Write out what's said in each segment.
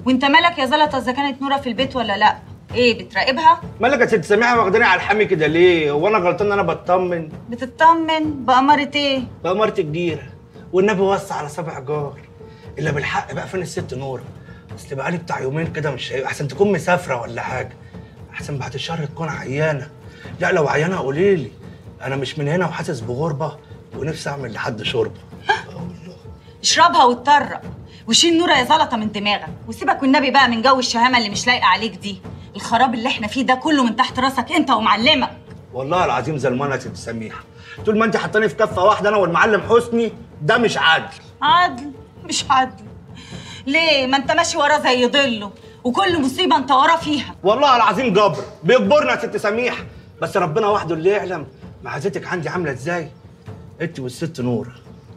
وانت مالك يا زلطه اذا كانت نوره في البيت ولا لا؟ ايه بتراقبها؟ مالك يا ست سميحه واخداني على الحامي كده ليه؟ هو انا غلطان ان انا بطمن؟ بتطمن بأمارة ايه؟ بأمارة كبيره، والنبي وصى على سبع جار. الا بالحق بقى فين الست نوره؟ اصل بقالي بتاع يومين كده مش شايف، احسن تكون مسافره ولا حاجه، احسن بعد الشهر تكون عيانه. لا لو عيانه قولي لي، انا مش من هنا وحاسس بغربه ونفسي اعمل لحد شوربه. والله اشربها واتطرق وشيل نوره يا زلطه من دماغك، وسيبك والنبي بقى من جو الشهامه اللي مش لايقه عليك دي. الخراب اللي احنا فيه ده كله من تحت راسك انت ومعلمك. والله العظيم ظلمانه يا ست سميحه، طول ما انت حاطاني في كفه واحده انا والمعلم حسني، ده مش عدل. عدل؟ مش عدل ليه؟ ما انت ماشي وراه زي ضله، وكل مصيبه انت وراه فيها. والله العظيم جبر بيجبرنا يا ست سميحه، بس ربنا وحده اللي يعلم معزتك عندي عامله ازاي انت والست نوره.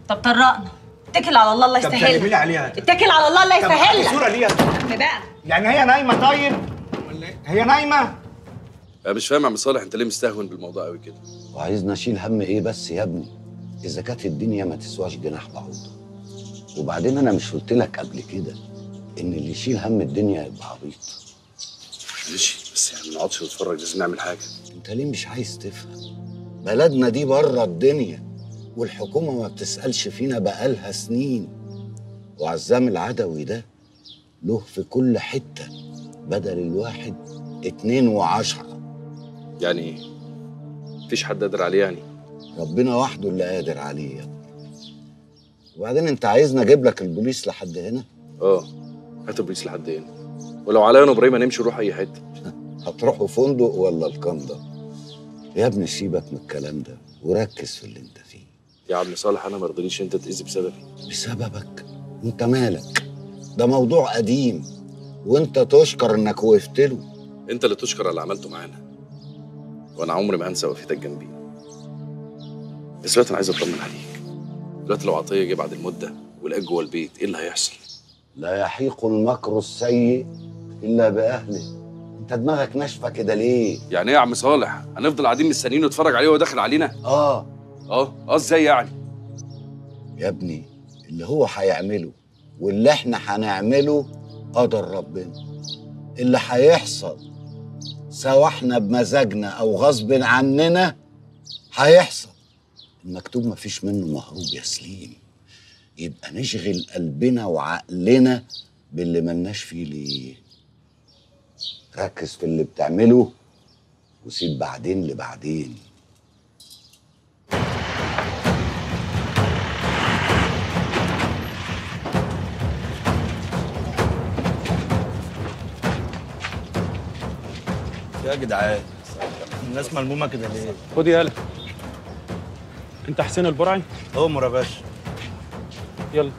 طب طرقنا، اتكل على الله الله طب يسهلها. سلمي لي عليها. اتكل على الله الله يسهلها. طب صوره ليها بقى يعني هي نايمه طيب ولا ايه؟ هي نايمه؟ انا مش فاهم يا عم صالح، انت ليه مستهون بالموضوع قوي كده؟ وعايزني اشيل هم ايه بس يا ابني؟ اذا كانت الدنيا ما تسواش جناح بعوضه. وبعدين انا مش قلت لك قبل كده ان اللي يشيل هم الدنيا يبقى عبيط؟ ماشي، بس يعني ما نقعدش نتفرج، لازم نعمل حاجه. انت ليه مش عايز تفهم؟ بلدنا دي بره الدنيا، والحكومه ما بتسالش فينا بقالها سنين. وعزام العدوي ده له في كل حته، بدل الواحد 2 و10. يعني ايه؟ مفيش حد قادر عليه يعني؟ ربنا وحده اللي قادر عليه يا ابني. وبعدين انت عايزني اجيب لك البوليس لحد هنا؟ هات البوليس لحد هنا، ولو عليا انا وابراهيم هنمشي نروح اي حته. هتروحوا فندق ولا الكندا؟ يا ابني سيبك من الكلام ده وركز في اللي انت فيه. يا عم صالح انا ما رضيتش انت تاذي بسببي. بسببك؟ انت مالك؟ ده موضوع قديم، وانت تشكر انك وقفت له. انت اللي تشكر على اللي عملته معانا، وانا عمري ما هنسى وقفتك جنبي. بس دلوقتي انا عايز اطمن عليك. دلوقتي لو عطيه جه بعد المده ولقاك جوه البيت، ايه اللي هيحصل؟ لا يحيق المكر السيء الا باهله. انت دماغك ناشفه كده ليه؟ يعني ايه يا عم صالح؟ هنفضل قاعدين مستنيين نتفرج عليه وهو داخل علينا؟ ازاي يعني؟ يا ابني اللي هو هيعمله واللي احنا هنعمله قدر ربنا. اللي هيحصل سواء احنا بمزاجنا او غصب عننا هيحصل. المكتوب مفيش منه مهروب يا سليم. يبقى نشغل قلبنا وعقلنا باللي ملناش فيه ليه. ركز في اللي بتعمله وسيب بعدين لبعدين. يا جدعان الناس ملمومه كده ليه؟ خد يالا. انت حسين البرعي؟ امر يا باشا. يلا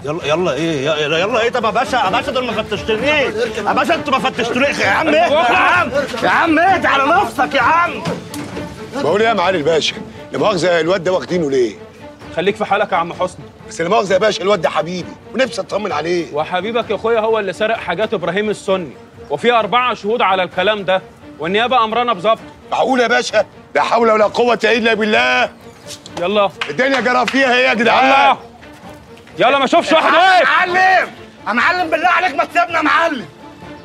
يلا ايه؟ يلا ايه؟ طب يا باشا دول ما فتشتنيش يا باشا، انتوا ما فتشتونيش يا عم. ايه يا عم ايه على نفسك يا عم. بقول ايه يا معالي الباشا؟ لا مؤاخذه الواد ده واخدينه ليه؟ خليك في حالك يا عم حسني. بس لا مؤاخذه يا باشا الواد ده حبيبي ونفسي اطمن عليه. وحبيبك يا اخويا هو اللي سرق حاجات ابراهيم السني، وفي 4 شهود على الكلام ده، والنيابه امرنا بظبطه. معقول يا باشا؟ لا حول ولا قوه الا بالله. يلا الدنيا جرى فيها ايه يا جدعان؟ يلا ما اشوفش واحد واقف. يا معلم بالله عليك ما تسيبنا يا معلم.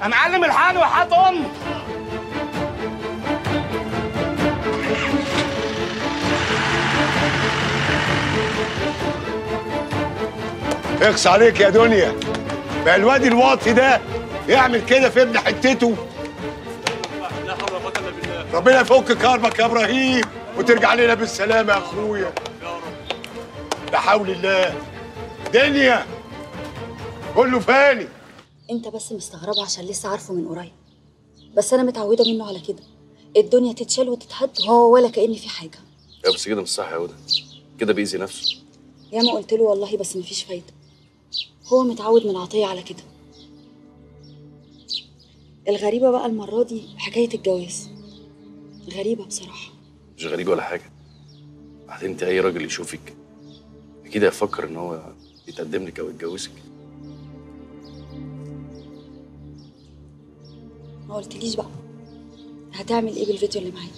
يا معلم الحقني وحياة امك. اخس عليك يا دنيا. بقى الواد الواطي ده يعمل كده في ابن حتته. لا حول ولا قوه الا بالله. ربنا يفك كربك يا ابراهيم وترجع لنا بالسلامه يا اخويا. يا رب. لا حول الله. دنيا كله فاني. انت بس مستغربه عشان لسه عارفه من قريب، بس انا متعوده منه على كده. الدنيا تتشال وتتهد وهو ولا كأن في حاجه. يا بس كده مش صح يا هدى، كده بيأذي نفسه. ياما قلت له والله بس مفيش فايده. هو متعود من عطيه على كده. الغريبه بقى المره دي حكايه الجواز. غريبه بصراحه. مش غريب ولا حاجه. بعدين انت اي راجل يشوفك اكيد هيفكر ان هو يتقدم لك او يتجوزك. ما قلتليش بقى هتعمل ايه بالفيديو اللي معاك؟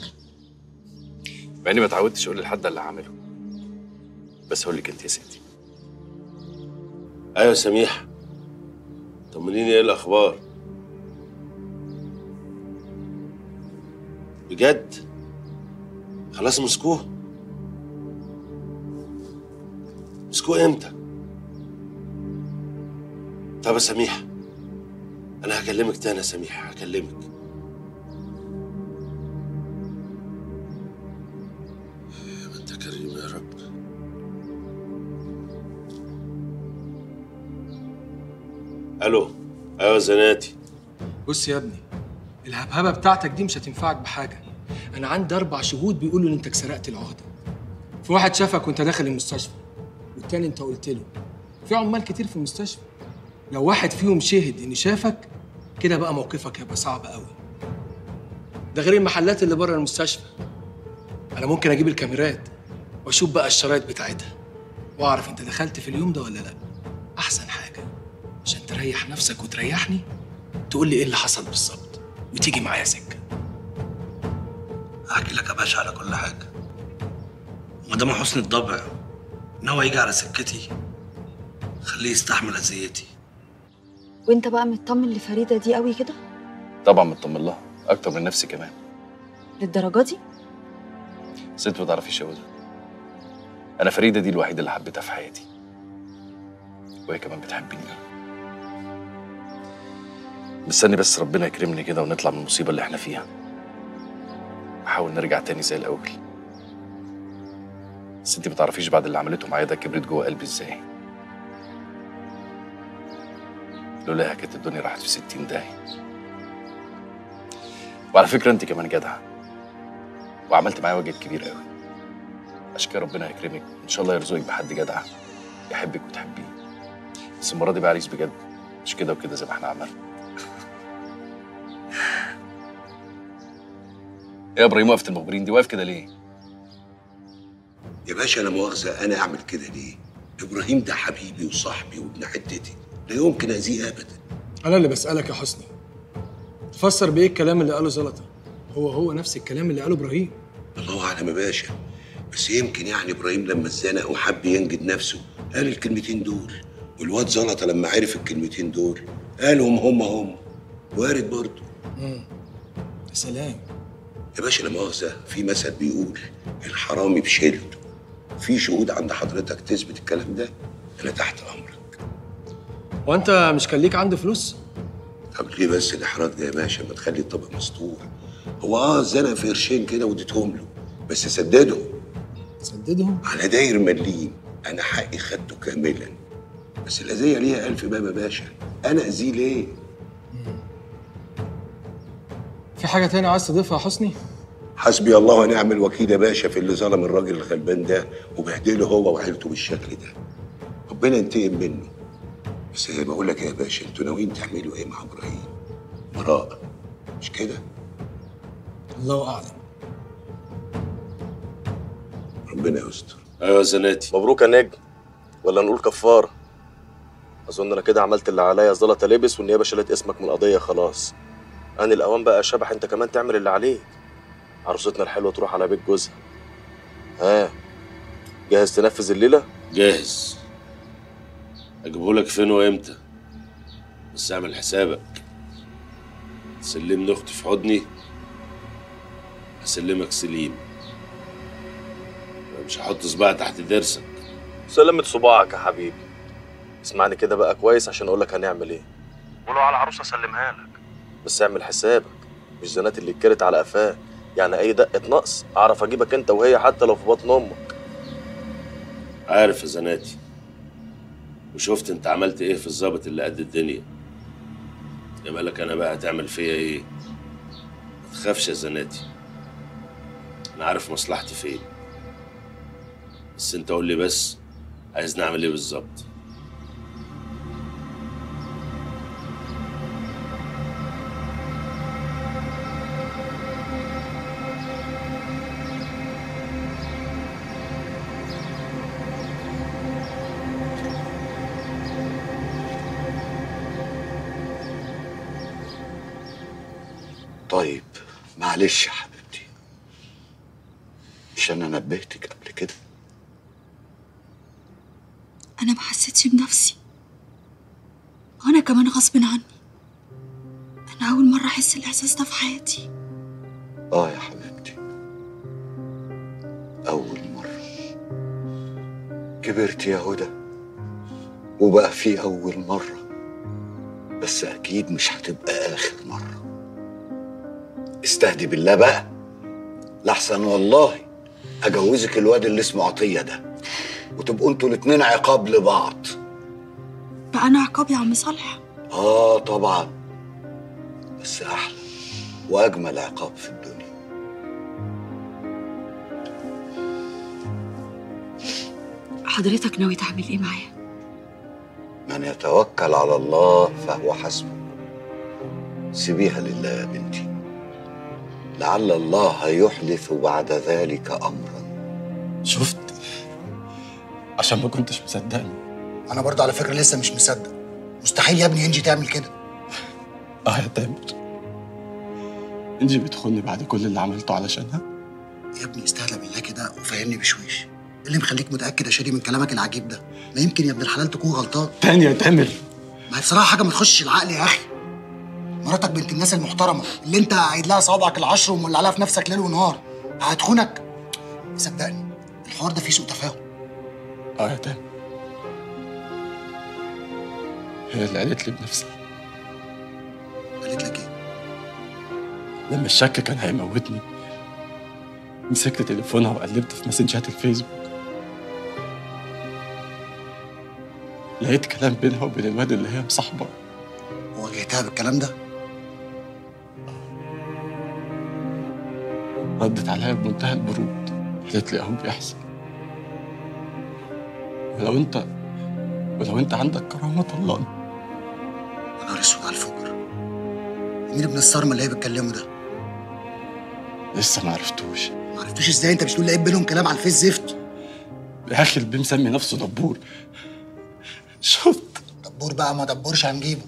مع اني ما اتعودتش اقول لحد اللي هعمله، بس هقول لك انت يا ستي. ايوه سميح. انت طمنيني، ايه الاخبار؟ بجد؟ خلاص مسكوه؟ مسكوه امتى؟ طب يا سميحة، انا هكلمك تاني يا سميحة، هكلمك. يا انت كريم يا رب. الو. ايوه زناتي. بص يا ابني، الهبهبه بتاعتك دي مش هتنفعك بحاجه. انا عندي 4 شهود بيقولوا ان انت سرقت العهده. في واحد شافك وانت داخل المستشفى، والتاني انت قلت له. في عمال كتير في المستشفى، لو واحد فيهم شهد ان شافك كده بقى موقفك هيبقى صعب قوي. ده غير المحلات اللي بره المستشفى. انا ممكن اجيب الكاميرات واشوف بقى الشرايط بتاعتها واعرف انت دخلت في اليوم ده ولا لا. احسن حاجه عشان تريح نفسك وتريحني تقول لي ايه اللي حصل بالظبط وتيجي معايا سكه. هحكي لك يا باشا على كل حاجه، وما دام حسن الضبع ان هو يجي على سكتي خليه يستحمل اذيتي. وانت بقى مطمن لفريده دي قوي كده؟ طبعا مطمن لها اكتر من نفسي كمان. للدرجه دي؟ ست ما تعرفيش يا هدى، انا فريده دي الوحيده اللي حبيتها في حياتي، وهي كمان بتحبني. مستني بس ربنا يكرمني كده ونطلع من المصيبه اللي احنا فيها، احاول نرجع تاني زي الاول. بس انت ما تعرفيش بعد اللي عملته معايا ده كبرت جوه قلبي ازاي. لولاها كانت الدنيا راحت في 60 داهيه. وعلى فكره انت كمان جدعه وعملت معايا واجب كبير قوي، عشان كده ربنا يكرمك ان شاء الله يرزقك بحد جدع يحبك وتحبيه. بس المره دي بقى عريس بجد، مش كده وكده زي ما احنا عملنا. يا ابراهيم وقفت المخبرين دي واقف كده ليه؟ يا باشا لا مؤاخذة، أنا أعمل كده ليه؟ إبراهيم ده حبيبي وصاحبي وابن حتتي، لا يمكن أذيه أبدا. انا اللي بسالك يا حسني، تفسر بايه الكلام اللي قاله زلطه؟ هو نفس الكلام اللي قاله ابراهيم. الله أعلم يا باشا، بس يمكن يعني إبراهيم لما اتزنق وحب ينجد نفسه قال الكلمتين دول، والواد زلطة لما عرف الكلمتين دول قالهم هم وارد برضه. يا سلام يا باشا لا مؤاخذة، في مثل بيقول الحرامي بشيلته. في شهود عند حضرتك تثبت الكلام ده؟ أنا تحت أمرك. وانت مش كان ليك عندي فلوس؟ طب ليه بس الإحراج ده يا باشا؟ ما تخلي الطبق مسطوع. هو اتزنق في قرشين كده واديتهم له، بس سددهم. سددهم؟ على داير مليم، أنا حقي خدته كاملا. بس الأذية ليها 1000 باب يا باشا، أنا أذيه ليه؟ في حاجة تانية عايز تضيفها يا حسني؟ حسبي الله ونعم الوكيل يا باشا في اللي ظلم الراجل الغلبان ده وبهدله هو وعيلته بالشكل ده. ربنا ينتقم منه. بس زي ما بقول لك يا باشا، انتوا ناويين تعملوا ايه مع ابراهيم؟ براءة مش كده؟ الله أعلم. ربنا يستر. ايوه زناتي. مبروك يا نجم، ولا نقول كفاره؟ اظن انا كده عملت اللي عليا. زلطه لبس والنيابه شالت اسمك من القضيه خلاص. ان الاوان بقى يا شبح انت كمان تعمل اللي عليك. عروستنا الحلوه تروح على بيت جوزها. ها جاهز تنفذ الليله؟ جاهز. اجيبهولك فين وامتى؟ بس اعمل حسابك تسلمني اختي في حضني هسلمك سليم. مش هحط صباعي تحت ضرسك. سلمت صباعك يا حبيبي. اسمعني كده بقى كويس عشان اقول لك هنعمل ايه. ولو على عروسه اسلمها لك، بس اعمل حسابك مش زنات اللي اتكرت على قفاه. يعني اي دقه نقص اعرف اجيبك انت وهي حتى لو في بطن امك. عارف يا زناتي، وشفت انت عملت ايه في الظابط اللي قد الدنيا. يا بالك انا بقى هتعمل فيا ايه؟ ما تخافش يا زناتي، انا عارف مصلحتي فين. بس انت قول لي بس عايز نعمل ايه بالظبط. طيب معلش يا حبيبتي، مش انا نبهتك قبل كده؟ انا ما حسيتش بنفسي. وانا كمان غصب عني. انا اول مرة احس الاحساس ده في حياتي. يا حبيبتي، أول مرة. كبرت يا هدى وبقى في أول مرة، بس أكيد مش هتبقى آخر مرة. استهدي بالله بقى، لحسن والله أجوزك الواد اللي اسمه عطية ده وتبقوا انتوا الاتنين عقاب لبعض. بقى انا عقاب يا عم صالح؟ طبعا، بس أحلى وأجمل عقاب في الدنيا. حضرتك ناوي تعمل ايه معايا؟ من يتوكل على الله فهو حسبه. سيبيها لله يا بنتي، لعل الله هيحدث بعد ذلك أمرا. شفت؟ عشان ما كنتش مصدقني. انا برضه على فكره لسه مش مصدق. مستحيل يا ابني انجي تعمل كده. يا تامر، انجي بتخوني بعد كل اللي عملته علشانها؟ يا ابني استهدى بالله كده وفهمني بشويش. ايه اللي مخليك متاكد يا شادي من كلامك العجيب ده؟ ما يمكن يا ابن الحلال تكون غلطان. تاني يا تامر، ما هي بصراحه حاجه ما تخشش العقل يا اخي. مراتك بنت الناس المحترمه اللي انت قاعد لها صوابعك العشر ومولع لها في نفسك ليل ونهار هتخونك؟ صدقني الحوار ده فيه سوء تفاهم. يا تامر، هي اللي قالت لي بنفسها. قالت لك ايه؟ لما الشك كان هيموتني مسكت تليفونها وقلبت في مسنجات الفيسبوك، لقيت كلام بينها وبين الواد اللي هي مصاحبه. واجهتها بالكلام ده؟ ردت عليا بمنتهى البرود، قالت لي اهو بيحصل، ولو انت عندك كرامه طلقني. يا نهار اسود على الفجر. مين ابن الصرمه اللي هي بتكلمه ده؟ لسه ما عرفتوش. ما عرفتوش ازاي؟ انت مش تقول لقيت بينهم كلام على الفيس زفت؟ يا اخي البي مسمي نفسه دبور. شفت؟ دبور بقى ما دبورش هنجيبه.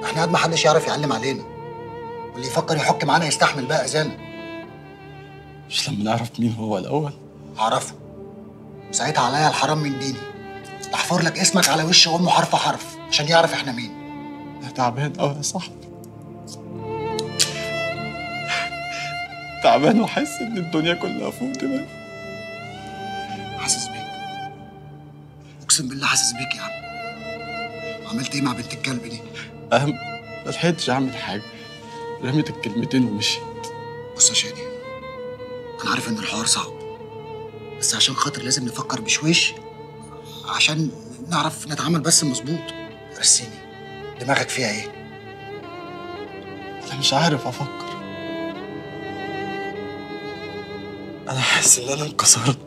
احنا قد ما حدش يعرف يعلم علينا، واللي يفكر يحك معانا يستحمل بقى اذانا. مش لما نعرف مين هو الاول؟ هعرفه، وساعتها عليا الحرام من ديني احفر لك اسمك على وش امه حرف حرف عشان يعرف احنا مين. انا تعبان قوي يا صاحبي، تعبان وحاسس ان الدنيا كلها فوق دماغي. حاسس بيك، اقسم بالله حاسس بيك يا عم. عملت ايه مع بنت الكلب دي؟ ما لحقتش اعمل حاجه، رميت الكلمتين ومشيت. بص يا شادي، انا عارف ان الحوار صعب، بس عشان خاطر لازم نفكر بشويش عشان نعرف نتعامل بس مظبوط. رسيني دماغك فيها ايه؟ انا مش عارف افكر، انا حاسس ان انا انكسرت.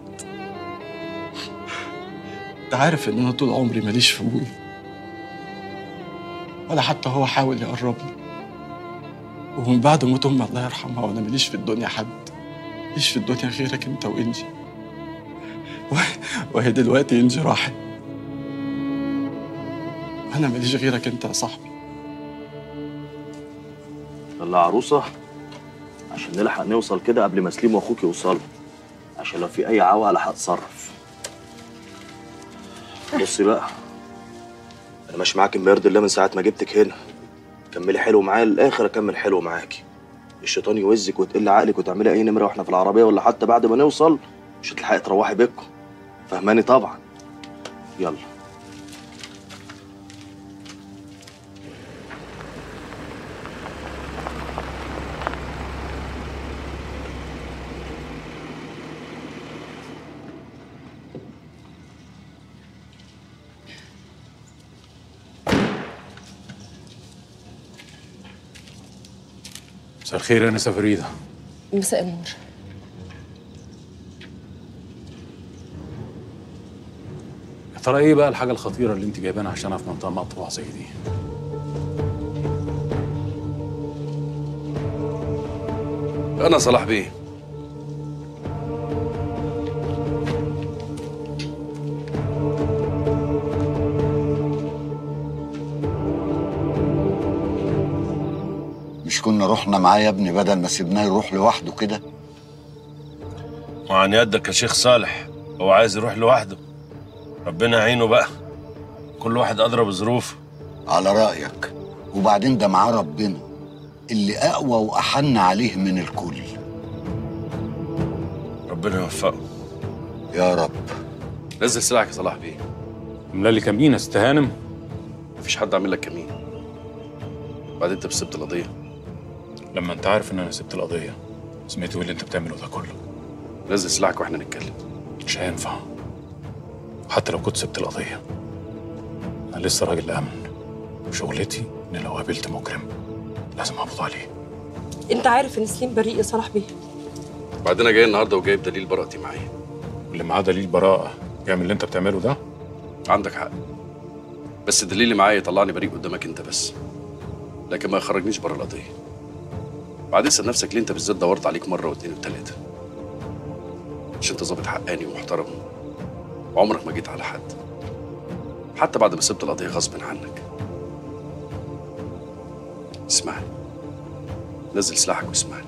انت عارف ان انا طول عمري ماليش في ابويا، ولا حتى هو حاول يقربني، ومن بعد موت امي الله يرحمها وانا ماليش في الدنيا حد، ماليش في الدنيا غيرك انت وانجي. وهي دلوقتي انجي راحت، وانا ماليش غيرك انت يا صاحبي. يلا يا عروسه، عشان نلحق نوصل كده قبل ما سليم واخوك يوصلوا، عشان لو في اي عوقه الحق اتصرف. بصي بقى، انا ماشي معاكي بيرضي الله من ساعه ما جبتك هنا. كملي حلو معايا للاخر، اكمل حلو معاكي. الشيطان يوزك وتقل عقلك وتعملي اي نمره واحنا في العربيه، ولا حتى بعد ما نوصل مش هتلحقي تروحي بيتكم. فهماني طبعا. يلا. مساء الخير يا انسه فريده. مساء النور. يا ترى ايه بقى الحاجه الخطيره اللي انت جايبانا عشانها في منطقه مقطوعه زي دي؟ انا صلاح بيه. مش كنا رحنا معاه يا ابني بدل ما سيبناه يروح لوحده كده؟ وعن يدك يا شيخ صالح، هو عايز يروح لوحده، ربنا يعينه بقى. كل واحد أدرى بظروفه. على رأيك. وبعدين ده معاه ربنا اللي أقوى وأحن عليه من الكل. ربنا يوفقه يا رب. نزل سلاحك يا صلاح بيه. عامله لي كمين استهانم؟ مفيش حد عامل لك كمين. بعدين انت سبت القضيه. لما انت عارف ان انا سبت القضيه سمعت ايه اللي انت بتعمله ده كله؟ نزل سلاحك واحنا نتكلم. مش هينفع. حتى لو كنت سبت القضيه انا لسه راجل امن، وشغلتي ان لو قابلت مجرم لازم اقبض عليه. انت عارف ان سليم بريء يا صلاح بيه. بعدين انا جاي النهارده وجايب دليل براءتي معايا. اللي معاه دليل براءه يعمل اللي انت بتعمله ده؟ عندك حق، بس الدليل اللي معايا يطلعني بريء قدامك انت بس، لكن ما يخرجنيش بره القضيه. بعدين اسال نفسك ليه انت بالذات دورت عليك مره واثنين وثلاثه؟ مش انت ظابط حقاني ومحترم وعمرك ما جيت على حد، حتى بعد ما سبت القضيه غصب عنك. اسمعني، نزل سلاحك واسمعني.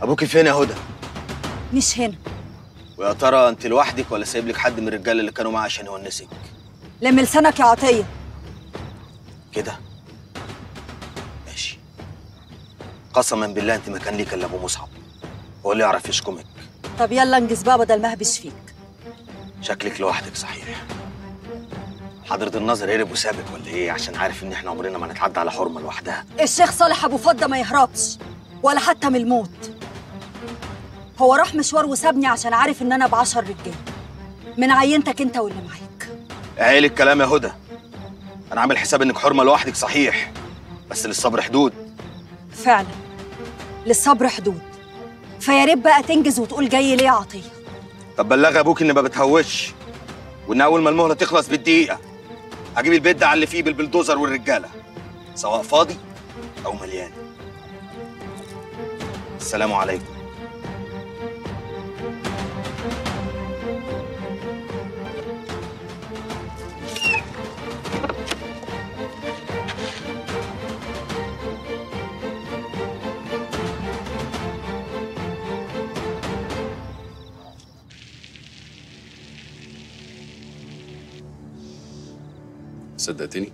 ابوكي فين يا هدى؟ مش هنا. ويا ترى انت لوحدك ولا سايب لك حد من الرجاله اللي كانوا معاه عشان يونسك؟ لم لسانك يا عطيه. كده ماشي. قسما بالله انت ما كان ليك الا ابو مصعب، هو اللي يعرف يشكمك. طب يلا انجز بقى بدل ما اهبش فيك. شكلك لوحدك صحيح. حضرة الناظر هرب وسابك ولا ايه؟ عشان عارف ان احنا عمرنا ما نتعدى على حرمه لوحدها. الشيخ صالح ابو فضه ما يهربش ولا حتى من الموت. هو راح مشوار وسابني عشان عارف ان انا ب10 رجاله من عينتك انت واللي معاك. عيل الكلام يا هدى. انا عامل حساب انك حرمه لوحدك صحيح، بس للصبر حدود. فعلا للصبر حدود. فيا ريت بقى تنجز وتقول جاي ليه يا عطيه. طب بلغ ابوك اني ما بتهوش، وان اول ما المهله تخلص بالدقيقه هجيب البيت ده على اللي فيه بالبلدوزر والرجاله، سواء فاضي او مليان. السلام عليكم. صدقتني؟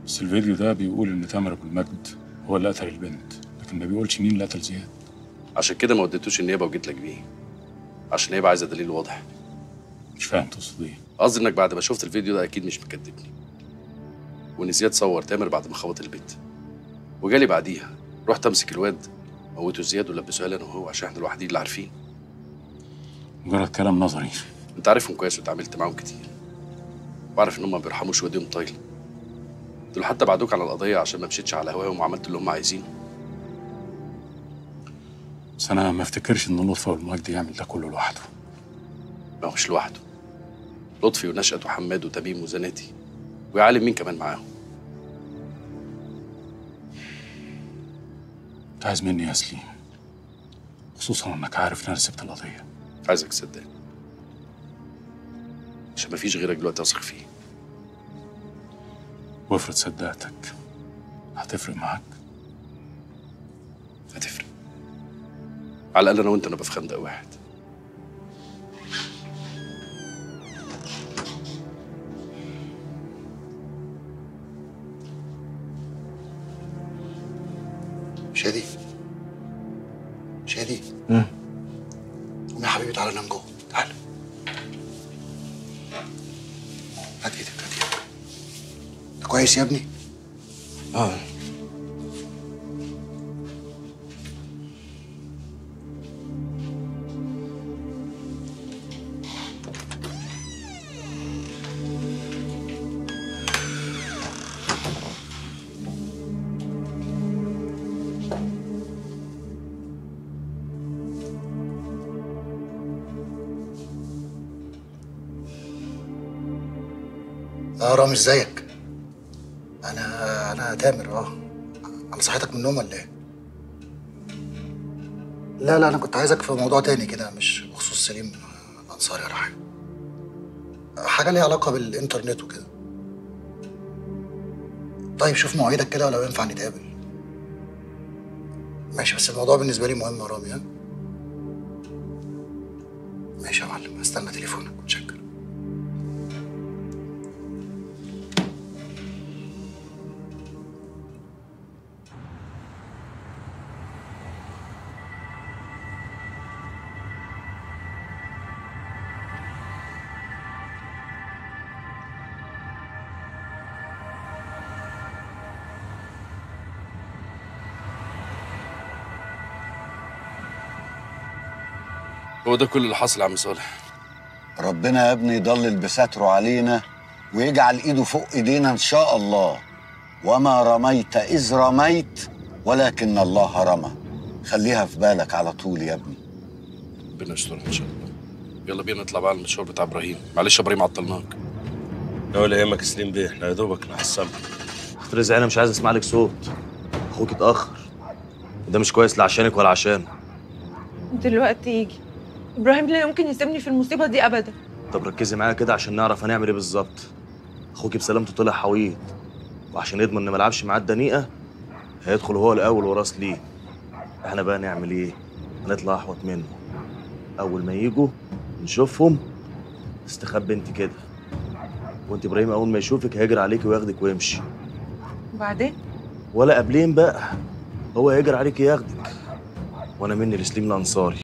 بس الفيديو ده بيقول ان تامر ابو المجد هو اللي قتل البنت، لكن ما بيقولش مين اللي قتل زياد. عشان كده ما وديتوش النيابه وجيت لك بيه، عشان النيابه عايزه دليل واضح. مش فاهم تقصد ايه؟ قصدي انك بعد ما شفت الفيديو ده اكيد مش مكدبني، وان زياد صور تامر بعد ما خبط البيت، وجالي بعديها رحت امسك الواد موته زياد ولبسوها لي انا وهو عشان احنا الوحيدين اللي عارفين. مجرد كلام نظري. انت عارفهم كويس واتعاملت معاهم كتير، وعارف ان هم ما بيرحموش وديهم طايله. دول حتى بعدوك على القضيه عشان ما مشيتش على هواهم وعملت اللي هم عايزينه. بس انا ما افتكرش ان لطفي والمجد يعمل ده كله لوحده. ما هوش لوحده، لطفي ونشأت وحماد وتميم وزناتي ويعلم مين كمان معاهم. انت عايز مني يا سليم، خصوصا انك عارف ان انا سبت القضيه. عايزك تصدقني عشان مفيش غيرك دلوقتي اثق فيه. وافرض صدقتك هتفرق معاك؟ هتفرق، على الاقل انا وانت نبقى في خندق واحد. شادي شادي قوم يا حبيبي، تعالى نام جوه. تعالى هات ايدك، هات ايدك. انت كويس يا ابني؟ رامي ازيك؟ انا تامر. انا صحيتك من النوم ولا ايه؟ لا انا كنت عايزك في موضوع تاني كده، مش بخصوص سليم الانصاري ولا حاجه. حاجه ليها علاقه بالانترنت وكده. طيب شوف مواعيدك كده ولو ينفع نتقابل. ماشي، بس الموضوع بالنسبه لي مهم يا رامي. ها ماشي يا معلم، هستنى تليفونك. متشكر. هو ده كل اللي حصل يا عم صالح. ربنا يا ابني يضلل بستره علينا ويجعل ايده فوق ايدينا ان شاء الله. وما رميت اذ رميت ولكن الله رمى. خليها في بالك على طول يا ابني. ربنا يسترها ان شاء الله. يلا بينا نطلع بقى على المشوار بتاع ابراهيم. معلش يا ابراهيم عطلناك. لا ولا يهمك يا سليم بيه، احنا يا دوبك نحصلك. اخت رزق انا مش عايز اسمع لك صوت. اخوك اتاخر وده مش كويس لا عشانك ولا عشانه. دلوقتي يجي ابراهيم لا يمكن يسيبني في المصيبه دي ابدا. طب ركزي معايا كده عشان نعرف هنعمل ايه بالظبط. اخوك بسلامته طلع حويط، وعشان يضمن ان ما لعبش معاه الدنيئه هيدخل هو الاول وراس ليه. احنا بقى نعمل ايه؟ هنطلع احوط منه. اول ما يجوا نشوفهم استخبي انت كده، وانت ابراهيم اول ما يشوفك هيجري عليكي وياخدك ويمشي. وبعدين ولا قبلين بقى هو هيجري عليكي ياخدك، وانا مني لسليم الانصاري